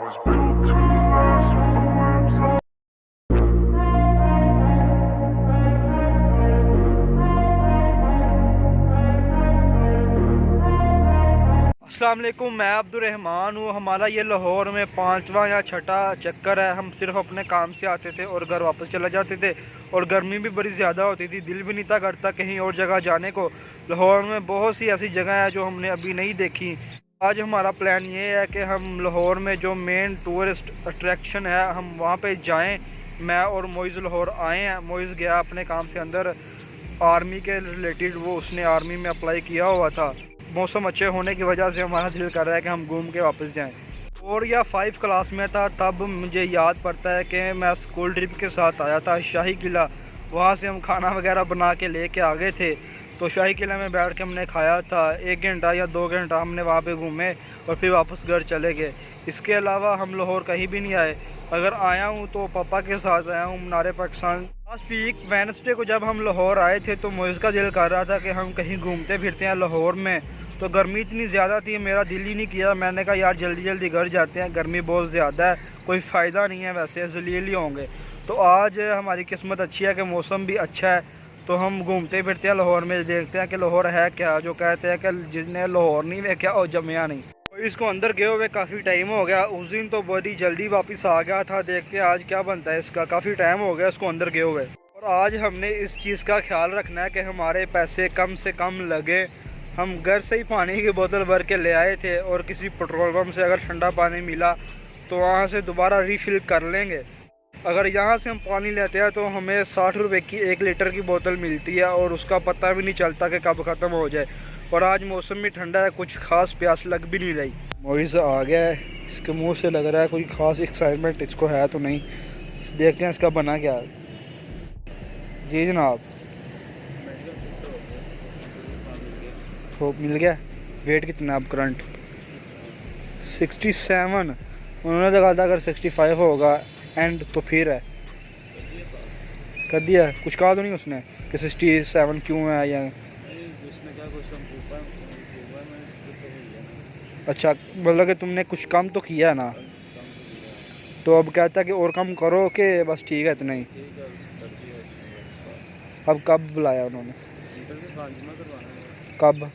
was built to last when the waves are अस्सलाम वालेकुम, मैं अब्दुर्रहमान हूँ। हमारा ये लाहौर में 5वां या 6ठा चक्कर है। हम सिर्फ अपने काम से आते थे और घर वापस चले जाते थे, और गर्मी भी बड़ी ज़्यादा होती थी, दिल भी नहीं था करता कहीं और जगह जाने को। लाहौर में बहुत सी ऐसी जगह है जो हमने अभी नहीं देखी। आज हमारा प्लान ये है कि हम लाहौर में जो मेन टूरिस्ट अट्रैक्शन है हम वहाँ पे जाएं। मैं और मोइज़ लाहौर आए हैं। मोइज़ गया अपने काम से अंदर, आर्मी के रिलेटेड, वो उसने आर्मी में अप्लाई किया हुआ था। मौसम अच्छे होने की वजह से हमारा दिल कर रहा है कि हम घूम के वापस जाएं। 4 या 5 क्लास में था तब मुझे याद पड़ता है कि मैं स्कूल ट्रिप के साथ आया था शाही किला। वहाँ से हम खाना वगैरह बना के लेके आ गए थे, तो शाही किला में बैठ के हमने खाया था। 1 घंटा या 2 घंटा हमने वहाँ पे घूमे और फिर वापस घर चले गए। इसके अलावा हम लाहौर कहीं भी नहीं आए। अगर आया हूँ तो पापा के साथ आया हूँ मीनार पाकिस्तान। लास्ट वीक वेडनेसडे को जब हम लाहौर आए थे तो मुझे का दिल कर रहा था कि हम कहीं घूमते फिरते हैं लाहौर में। तो गर्मी इतनी ज़्यादा थी, मेरा दिल ही नहीं किया। मैंने कहा यार जल्दी जल्दी घर जाते हैं, गर्मी बहुत ज़्यादा है, कोई फ़ायदा नहीं है, वैसे जलील ही होंगे। तो आज हमारी किस्मत अच्छी है कि मौसम भी अच्छा है, तो हम घूमते फिरते हैं लाहौर में, देखते हैं कि लाहौर है क्या। जो कहते हैं कि जिसने लाहौर नहीं देखा और जमिया नहीं। तो इसको अंदर गए हुए काफ़ी टाइम हो गया। उस दिन तो बड़ी जल्दी वापस आ गया था। देखते हैं आज क्या बनता है इसका। काफ़ी टाइम हो गया इसको अंदर गए हुए, और आज हमने इस चीज़ का ख्याल रखना है कि हमारे पैसे कम से कम लगे। हम घर से ही पानी की बोतल भर के ले आए थे, और किसी पेट्रोल पंप से अगर ठंडा पानी मिला तो वहाँ से दोबारा रीफ़िल कर लेंगे। अगर यहाँ से हम पानी लेते हैं तो हमें 60 रुपये की 1 लीटर की बोतल मिलती है, और उसका पता भी नहीं चलता कि कब ख़त्म हो जाए। और आज मौसम भी ठंडा है, कुछ ख़ास प्यास लग भी नहीं रही। मोइज़ आ गया है, इसके मुंह से लग रहा है कोई ख़ास एक्साइटमेंट इसको है तो नहीं। देखते हैं इसका बना क्या है। जी जनाब, तो मिल गया। वेट कितना अब करंट? 67। उन्होंने तो कहा था अगर 65 होगा एंड तो फिर है। कर दिया? कुछ कहा तो नहीं उसने कि 67 क्यों है या? अच्छा, मतलब कि तुमने कुछ कम तो किया है ना, तो अब कहता है कि और कम करो कि बस ठीक है इतना ही। अब कब बुलाया उन्होंने? कब?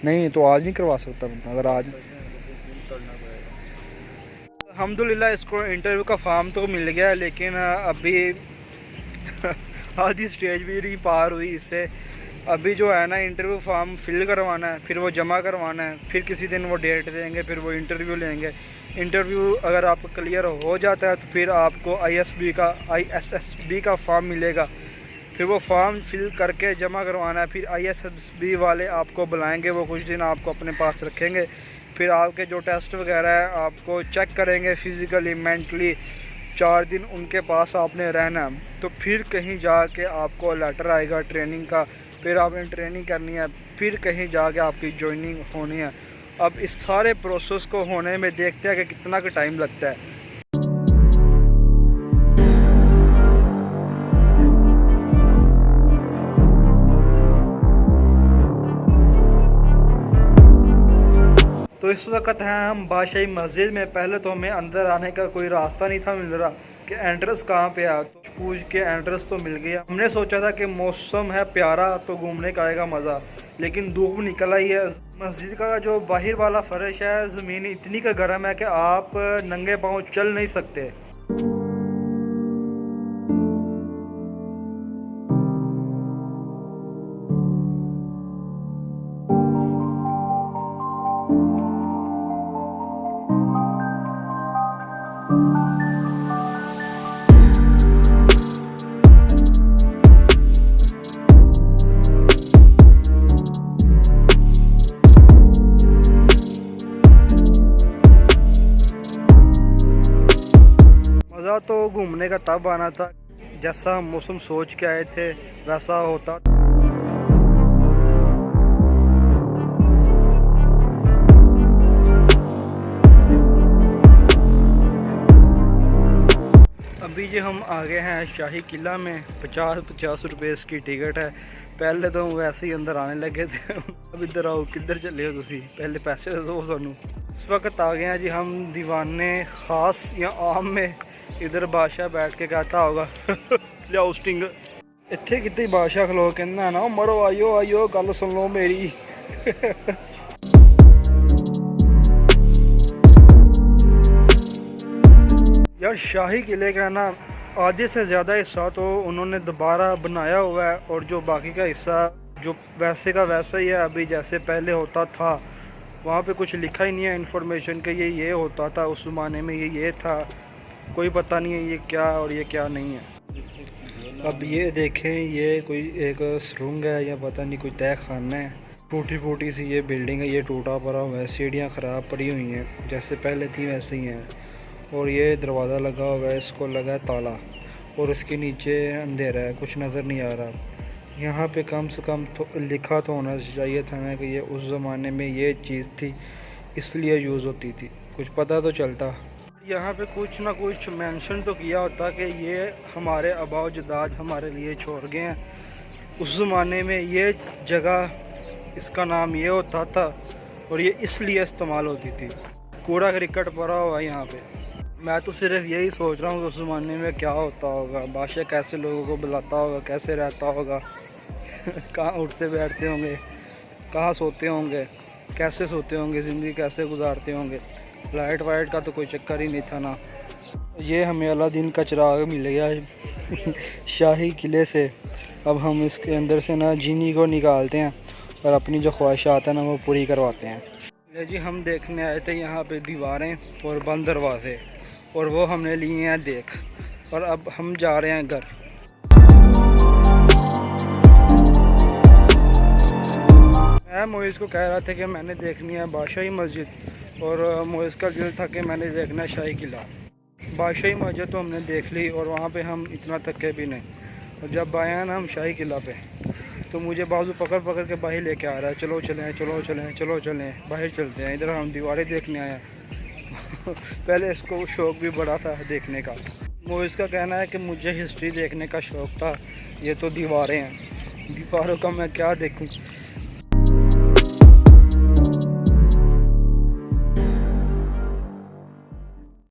नहीं तो आज नहीं करवा सकता बंदा अगर आज। अल्हम्दुलिल्लाह इसको इंटरव्यू का फॉर्म तो मिल गया है, लेकिन अभी आधी स्टेज भी नहीं पार हुई इससे। अभी जो है ना, इंटरव्यू फॉर्म फिल करवाना है, फिर वो जमा करवाना है, फिर किसी दिन वो डेट देंगे, फिर वो इंटरव्यू लेंगे। इंटरव्यू अगर आपको क्लियर हो जाता है तो फिर आपको ISSB का फॉर्म मिलेगा। फिर वो फॉर्म फिल करके जमा करवाना है। फिर ISSB वाले आपको बुलाएंगे, वो कुछ दिन आपको अपने पास रखेंगे। फिर आपके जो टेस्ट वगैरह है आपको चेक करेंगे फिज़िकली मेंटली। 4 दिन उनके पास आपने रहना है, तो फिर कहीं जाके आपको लेटर आएगा ट्रेनिंग का। फिर आपने ट्रेनिंग करनी है, फिर कहीं जाके आपकी जॉइनिंग होनी है। अब इस सारे प्रोसेस को होने में देखते हैं कि कितना का टाइम लगता है। तो इस वक्त हैं हम बादशाही मस्जिद में। पहले तो हमें अंदर आने का कोई रास्ता नहीं था मिल रहा कि एंट्रेंस कहाँ पे है, तो पूछ के एंट्रेंस तो मिल गया। हमने सोचा था कि मौसम है प्यारा तो घूमने का आएगा मज़ा, लेकिन धूप निकल आई है। मस्जिद का जो बाहर वाला फर्श है, ज़मीन इतनी का गर्म है कि आप नंगे पाँव चल नहीं सकते। मज़ा तो घूमने का तब आना था जैसा हम मौसम सोच के आए थे वैसा होता। अभी जो हम आ गए हैं शाही किला में, 50 रुपये इसकी टिकट है। पहले तो वैसे ही अंदर आने लगे थे अब इधर आओ, किधर चले हो तुसी, पहले पैसे दे दो सानू। इस वक्त आ गए हैं जी हम दीवाने ख़ास या आम में। इधर बादशाह बैठ के कहता होगा लियाओ स्टिंग। इत्थे कितने बादशाह खलो कहना ना मरो आइयो आइयो गल सुन लो मेरी यार शाही किले का ना आधे से ज़्यादा हिस्सा तो उन्होंने दोबारा बनाया हुआ है, और जो बाकी का हिस्सा जो वैसे का वैसा ही है अभी जैसे पहले होता था। वहाँ पे कुछ लिखा ही नहीं है इन्फॉर्मेशन कि ये होता था उस ज़माने में, ये था, कोई पता नहीं है ये क्या और ये क्या नहीं है। अब ये देखें, ये कोई एक सुरंग है या पता नहीं कोई तय खाना है। टूटी फूटी सी ये बिल्डिंग है, ये टूटा पड़ा हुआ है, सीढ़ियाँ ख़राब पड़ी हुई हैं, जैसे पहले थी वैसे ही हैं। और ये दरवाज़ा लगा हुआ है, इसको लगा है ताला, और इसके नीचे अंधेरा है, कुछ नज़र नहीं आ रहा। यहाँ पे कम से कम तो लिखा तो होना चाहिए था ना कि ये उस ज़माने में ये चीज़ थी, इसलिए यूज़ होती थी, कुछ पता तो चलता। यहाँ पे कुछ ना कुछ मेंशन तो किया होता कि ये हमारे आबाओ जदाद हमारे लिए छोड़ गए हैं, उस ज़माने में ये जगह, इसका नाम ये होता था और ये इसलिए इस्तेमाल होती थी। कूड़ा क्रिकेट पड़ा हुआ है यहाँ पे। मैं तो सिर्फ यही सोच रहा हूँ कि उस ज़माने में क्या होता होगा, बादशाह कैसे लोगों को बुलाता होगा, कैसे रहता होगा कहाँ उठते बैठते होंगे, कहाँ सोते होंगे, कैसे सोते होंगे, ज़िंदगी कैसे गुजारते होंगे। लाइट वाइट का तो कोई चक्कर ही नहीं था ना। ये हमें अलादीन का चिराग मिल गया है शाही किले से। अब हम इसके अंदर से ना जीनी को निकालते हैं और अपनी जो ख्वाहिशात हैं ना वो पूरी करवाते हैं। ये जी हम देखने आए थे यहाँ पे दीवारें और बंद दरवाजे, और वो हमने लिए हैं देख, और अब हम जा रहे हैं घर। मैं मोइज़ को कह रहा था कि मैंने देखनी है बादशाही मस्जिद, और मोइज़ का दिल था कि मैंने देखना है शाही किला। बादशाही मस्जिद तो हमने देख ली और वहाँ पे हम इतना थके भी नहीं, और जब आए ना हम शाही किला पे तो मुझे बाजू पकड़ पकड़ के बाहर लेके आ रहा है, चलो चलें चलो चलें चलो चलें, बाहर चलते हैं, इधर हम दीवारें देखने आए हैं पहले इसको शौक़ भी बड़ा था देखने का। मोइज़ का कहना है कि मुझे हिस्ट्री देखने का शौक़ था, ये तो दीवारें हैं, दीवारों का मैं क्या देखूं।